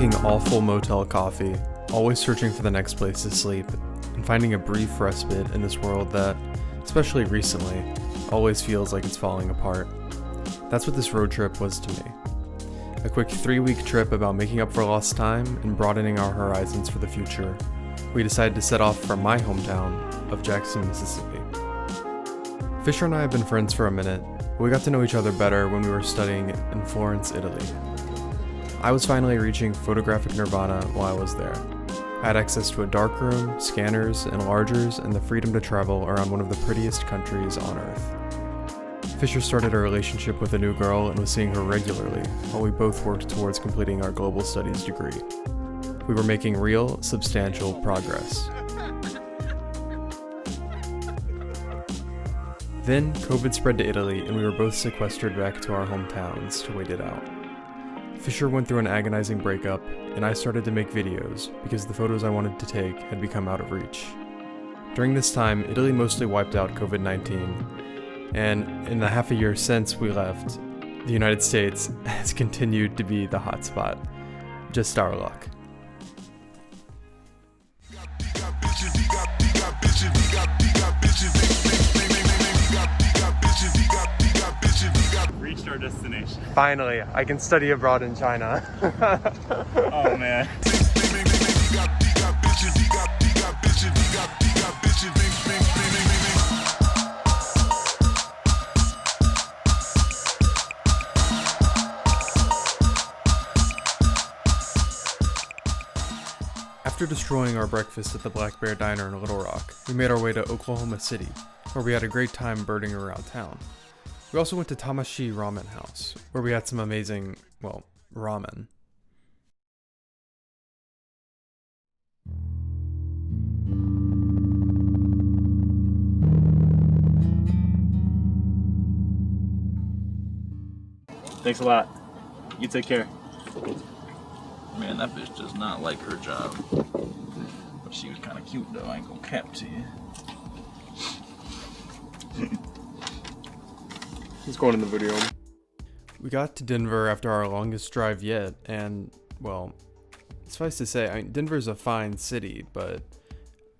drinking awful motel coffee, always searching for the next place to sleep, and finding a brief respite in this world that, especially recently, always feels like it's falling apart. That's what this road trip was to me. A quick 3-week trip about making up for lost time and broadening our horizons for the future. We decided to set off from my hometown of Jackson, Mississippi. Fisher and I have been friends for a minute, but we got to know each other better when we were studying in Florence, Italy. I was finally reaching photographic nirvana while I was there. I had access to a darkroom, scanners, enlargers, and the freedom to travel around one of the prettiest countries on Earth. Fisher started a relationship with a new girl and was seeing her regularly, while we both worked towards completing our global studies degree. We were making real, substantial progress. Then, COVID spread to Italy, and we were both sequestered back to our hometowns to wait it out. Fisher went through an agonizing breakup, and I started to make videos because the photos I wanted to take had become out of reach. During this time, Italy mostly wiped out COVID-19, and in the half a year since we left, the United States has continued to be the hotspot. Just our luck. Reached our destination. Finally, I can study abroad in China. Oh man. After destroying our breakfast at the Black Bear Diner in Little Rock, we made our way to Oklahoma City, where we had a great time birding around town. We also went to Tamashi Ramen House, where we had some amazing, ramen. Thanks a lot. You take care. Man, that bitch does not like her job. But she was kind of cute though, I ain't gonna cap to you. It's going in the video. We got to Denver after our longest drive yet, and, suffice to say, Denver's a fine city, but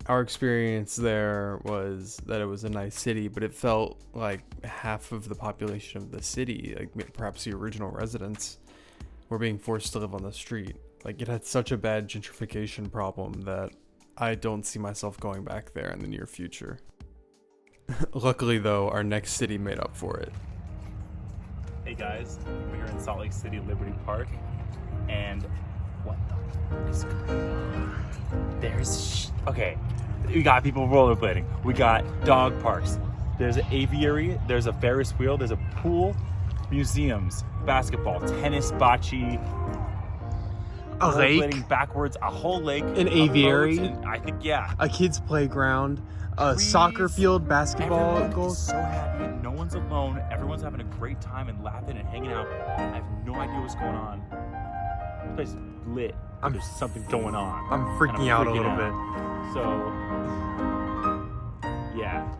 our experience there was that it was a nice city, but it felt like half of the population of the city, like perhaps the original residents, were being forced to live on the street. Like, it had such a bad gentrification problem that I don't see myself going back there in the near future. Luckily, though, our next city made up for it. Hey guys, we're here in Salt Lake City, Liberty Park, and what the fuck is going on? Okay, we got people rollerblading, we got dog parks, there's an aviary, there's a Ferris wheel, there's a pool, museums, basketball, tennis, bocce, a lake, rollerblading backwards, a whole lake, an aviary, I think, yeah, a kid's playground, a soccer field, basketball Everyone goals. is so happy. No one's alone. Everyone's having a great time and laughing and hanging out. I have no idea what's going on. This place is lit. There's something going on. I'm freaking out a little bit. So, yeah.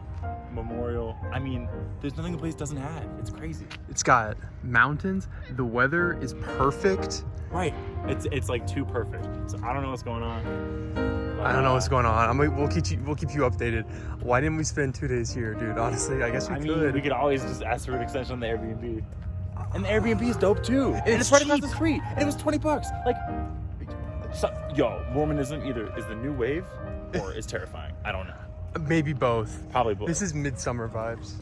Memorial. I mean, there's nothing the place doesn't have. It's crazy. It's got mountains. The weather is perfect. Right. It's like too perfect. So I don't know what's going on. I don't know what's going on. We'll keep you updated. Why didn't we spend 2 days here, dude? Honestly, I guess we could. We could always just ask for an extension on the Airbnb. And the Airbnb is dope too. And It's right across cheap. the street. And it was $20. Like, Mormonism either is the new wave or is terrifying. I don't know. Maybe both. Probably both. This is midsummer vibes.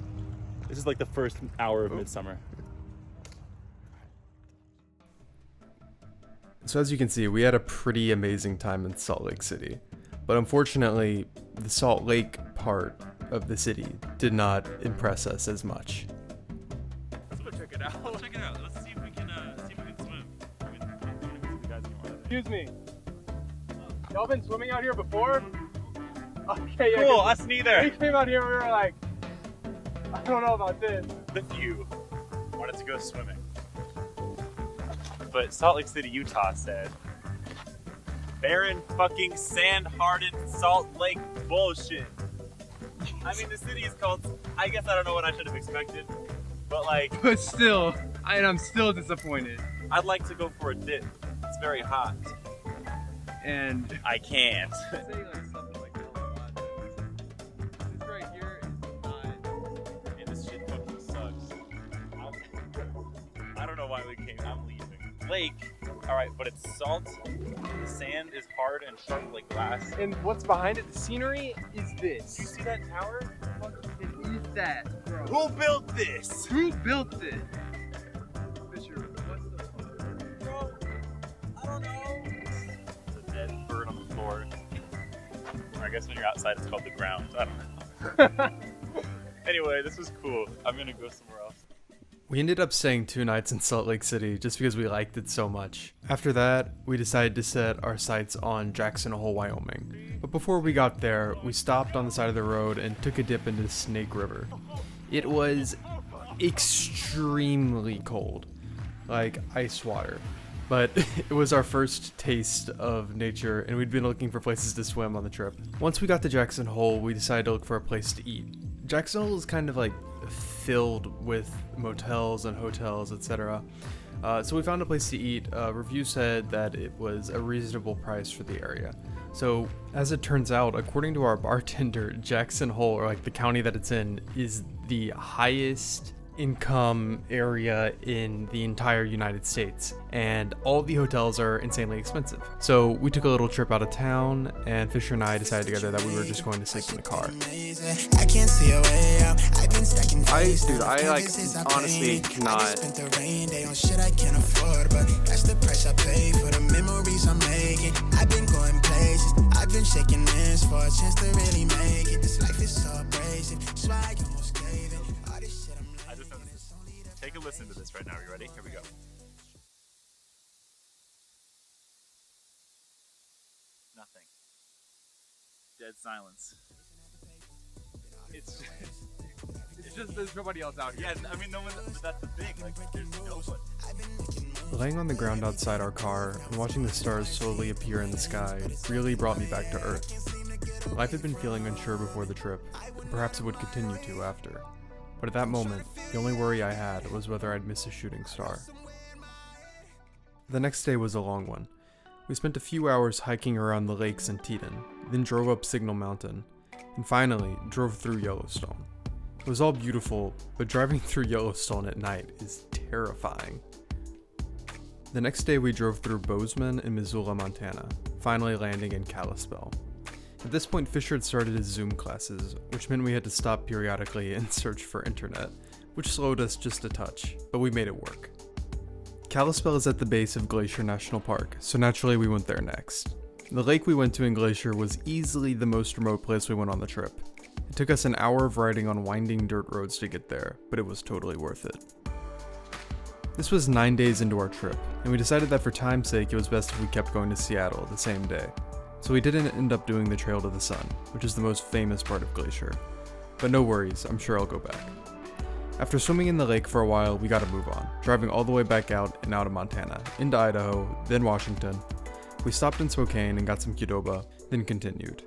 This is like the first hour of midsummer. So as you can see, we had a pretty amazing time in Salt Lake City. But unfortunately, the Salt Lake part of the city did not impress us as much. Let's go check it out. Check it out. Let's see if we can swim. Excuse me. Y'all been swimming out here before? Okay, yeah. Cool, us neither. We came out here and we were like, I don't know about this. The few wanted to go swimming. But Salt Lake City, Utah said, barren fucking sand-hardened Salt Lake bullshit. I mean, the city is called, I guess I don't know what I should have expected, but like. But still, I'm still disappointed. I'd like to go for a dip. It's very hot. and I can't. say like something like this right here is not. And this shit fucking sucks. I don't know why we came. I'm leaving. Lake. Alright, but it's salt. The sand is hard and sharp like glass. And what's behind it? The scenery is this. Do you see that tower? What is that, bro? Who built this? Who built it? Fisher, what's the fuck? Bro, I don't know. There's a dead bird on the floor. Or I guess when you're outside it's called the ground. I don't know. Anyway, this was cool. I'm gonna go somewhere else. We ended up staying 2 nights in Salt Lake City just because we liked it so much. After that, we decided to set our sights on Jackson Hole, Wyoming. But before we got there, we stopped on the side of the road and took a dip into the Snake River. It was extremely cold, like ice water. But it was our first taste of nature, and we'd been looking for places to swim on the trip. Once we got to Jackson Hole, we decided to look for a place to eat. Jackson Hole is kind of like filled with motels and hotels, etc. So we found a place to eat. Review said that it was a reasonable price for the area. So as it turns out, according to our bartender, Jackson Hole, or like the county that it's in, is the highest income area in the entire United States, and all the hotels are insanely expensive. So we took a little trip out of town, and Fisher and I decided together that we were just going to sleep in the car. Dude, I like honestly cannot. I've been shaking hands for a chance to really make it. This life is so abrasive, so I almost gave it. All this shit I'm like. Take a listen to this right now. Are you ready? Here we go. Nothing. Dead silence. It's just there's nobody else out here. Yeah, I mean, no one. That's the thing. Like, there's no one. Laying on the ground outside our car and watching the stars slowly appear in the sky really brought me back to Earth. Life had been feeling unsure before the trip, and perhaps it would continue to after. But at that moment, the only worry I had was whether I'd miss a shooting star. The next day was a long one. We spent a few hours hiking around the lakes in Teton, then drove up Signal Mountain, and finally drove through Yellowstone. It was all beautiful, but driving through Yellowstone at night is terrifying. The next day we drove through Bozeman and Missoula, Montana, finally landing in Kalispell. At this point, Fisher had started his Zoom classes, which meant we had to stop periodically and search for internet, which slowed us just a touch, but we made it work. Kalispell is at the base of Glacier National Park, so naturally we went there next. The lake we went to in Glacier was easily the most remote place we went on the trip. It took us an hour of riding on winding dirt roads to get there, but it was totally worth it. This was 9 days into our trip, and we decided that for time's sake it was best if we kept going to Seattle the same day. So we didn't end up doing the Trail to the Sun, which is the most famous part of Glacier. But no worries, I'm sure I'll go back. After swimming in the lake for a while, we gotta move on, driving all the way back out and out of Montana, into Idaho, then Washington. We stopped in Spokane and got some Qdoba, then continued.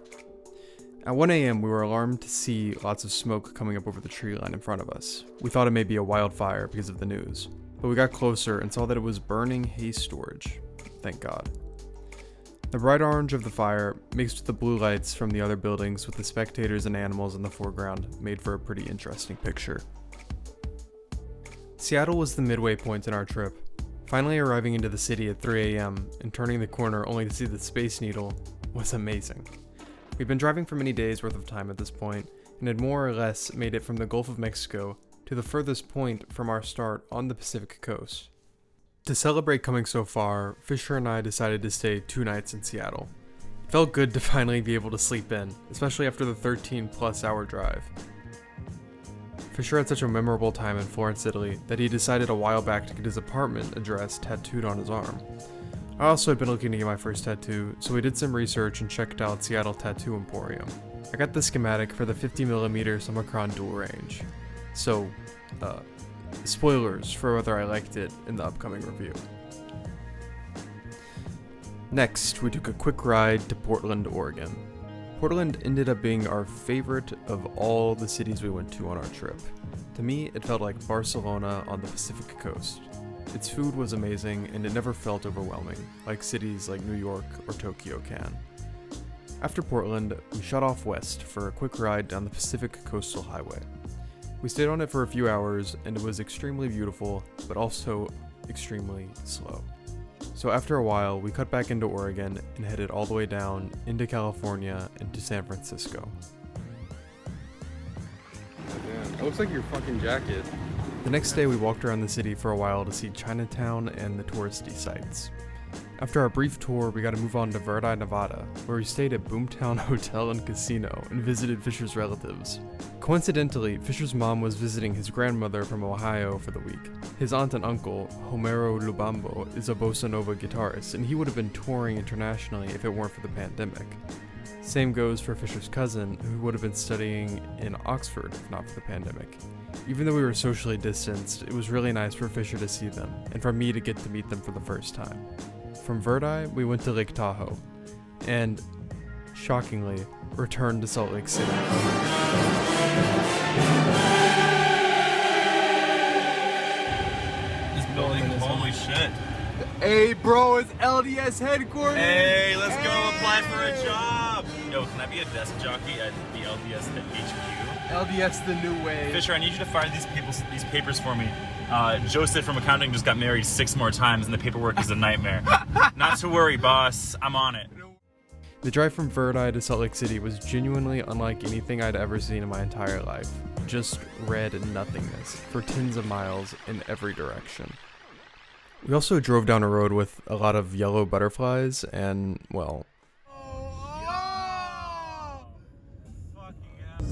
At 1 a.m. we were alarmed to see lots of smoke coming up over the tree line in front of us. We thought it may be a wildfire because of the news, but we got closer and saw that it was burning hay storage. Thank God. The bright orange of the fire, mixed with the blue lights from the other buildings with the spectators and animals in the foreground, made for a pretty interesting picture. Seattle was the midway point in our trip. Finally arriving into the city at 3 a.m. and turning the corner only to see the Space Needle was amazing. We'd been driving for many days worth of time at this point, and had more or less made it from the Gulf of Mexico to the furthest point from our start on the Pacific coast. To celebrate coming so far, Fisher and I decided to stay 2 nights in Seattle. It felt good to finally be able to sleep in, especially after the 13+ hour drive. Fisher had such a memorable time in Florence, Italy, that he decided a while back to get his apartment address tattooed on his arm. I also had been looking to get my first tattoo, so we did some research and checked out Seattle Tattoo Emporium. I got the schematic for the 50mm Summicron dual range. So, spoilers for whether I liked it in the upcoming review. Next, we took a quick ride to Portland, Oregon. Portland ended up being our favorite of all the cities we went to on our trip. To me, it felt like Barcelona on the Pacific coast. Its food was amazing and it never felt overwhelming, like cities like New York or Tokyo can. After Portland, we shot off west for a quick ride down the Pacific Coastal Highway. We stayed on it for a few hours and it was extremely beautiful, but also extremely slow. So after a while, we cut back into Oregon and headed all the way down into California and to San Francisco. Damn, it looks like your fucking jacket. The next day we walked around the city for a while to see Chinatown and the touristy sites. After our brief tour, we got to move on to Verdi, Nevada, where we stayed at Boomtown Hotel and Casino and visited Fisher's relatives. Coincidentally, Fisher's mom was visiting his grandmother from Ohio for the week. His aunt and uncle, Homero Lubambo, is a bossa nova guitarist, and he would have been touring internationally if it weren't for the pandemic. Same goes for Fisher's cousin, who would have been studying in Oxford if not for the pandemic. Even though we were socially distanced, it was really nice for Fisher to see them, and for me to get to meet them for the first time. From Verdi, we went to Lake Tahoe, and, shockingly, returned to Salt Lake City. This building, holy shit. Hey, bro, it's LDS headquarters. Hey, let's go apply for a job. Yo, can I be a desk jockey at the LDS HQ? LDS the new way. Fisher, I need you to file these papers for me. Joseph from accounting just got married 6 more times and the paperwork is a nightmare. Not to worry, boss. I'm on it. The drive from Verdi to Salt Lake City was genuinely unlike anything I'd ever seen in my entire life. Just red nothingness for tens of miles in every direction. We also drove down a road with a lot of yellow butterflies and, well...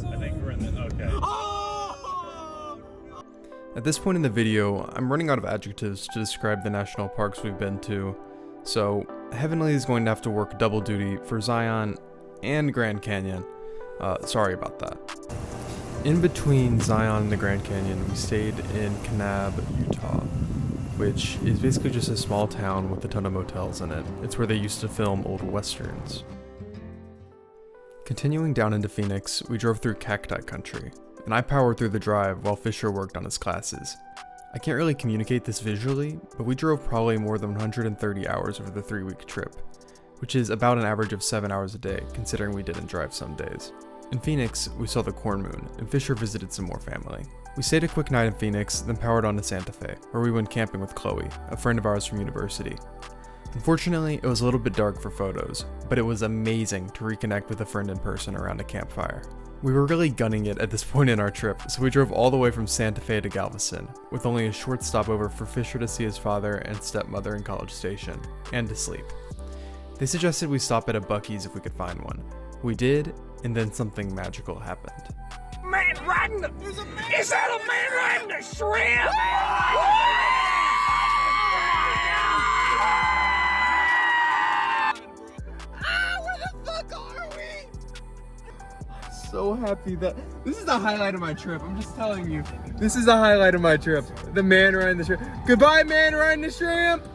I think we're in the, okay. At this point in the video, I'm running out of adjectives to describe the national parks we've been to, so Heavenly is going to have to work double duty for Zion and Grand Canyon. Sorry about that. In between Zion and the Grand Canyon, we stayed in Kanab, Utah, which is basically just a small town with a ton of motels in it. It's where they used to film old westerns. Continuing down into Phoenix, we drove through cacti country, and I powered through the drive while Fisher worked on his classes. I can't really communicate this visually, but we drove probably more than 130 hours over the 3-week trip, which is about an average of 7 hours a day, considering we didn't drive some days. In Phoenix, we saw the corn moon, and Fisher visited some more family. We stayed a quick night in Phoenix, then powered on to Santa Fe, where we went camping with Chloe, a friend of ours from university. Unfortunately, it was a little bit dark for photos, but it was amazing to reconnect with a friend in person around a campfire. We were really gunning it at this point in our trip, so we drove all the way from Santa Fe to Galveston, with only a short stopover for Fisher to see his father and stepmother in College Station, and to sleep. They suggested we stop at a Buc-ee's if we could find one. We did, and then something magical happened. Man riding the... Is that a man riding a shrimp? Where the fuck are we? So happy that this is the highlight of my trip. I'm just telling you, this is the highlight of my trip. The man riding the shrimp. Goodbye, man riding the shrimp.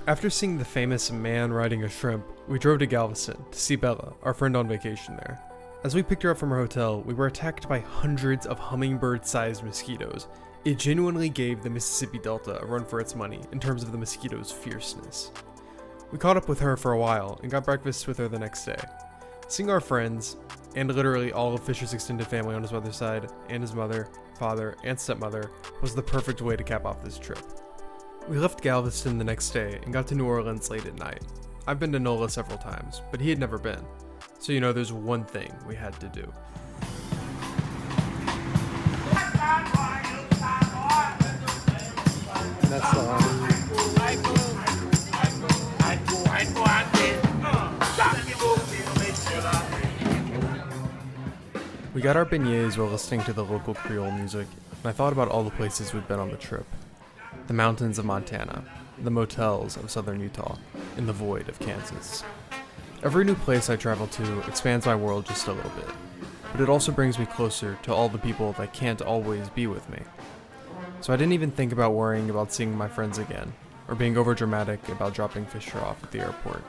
After seeing the famous man riding a shrimp, we drove to Galveston to see Bella, our friend on vacation there. As we picked her up from her hotel, we were attacked by hundreds of hummingbird-sized mosquitoes. It genuinely gave the Mississippi Delta a run for its money in terms of the mosquitoes' fierceness. We caught up with her for a while and got breakfast with her the next day. Seeing our friends, and literally all of Fisher's extended family on his mother's side, and his mother, father, and stepmother, was the perfect way to cap off this trip. We left Galveston the next day and got to New Orleans late at night. I've been to NOLA several times, but he had never been. So there's one thing we had to do. That's the one. We got our beignets while listening to the local Creole music, and I thought about all the places we'd been on the trip. The mountains of Montana, the motels of southern Utah, and the void of Kansas. Every new place I travel to expands my world just a little bit, but it also brings me closer to all the people that can't always be with me. So I didn't even think about worrying about seeing my friends again, or being overdramatic about dropping Fisher off at the airport,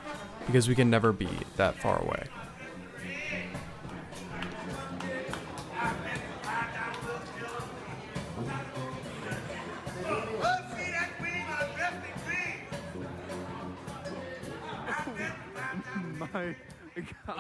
because we can never be that far away. my God.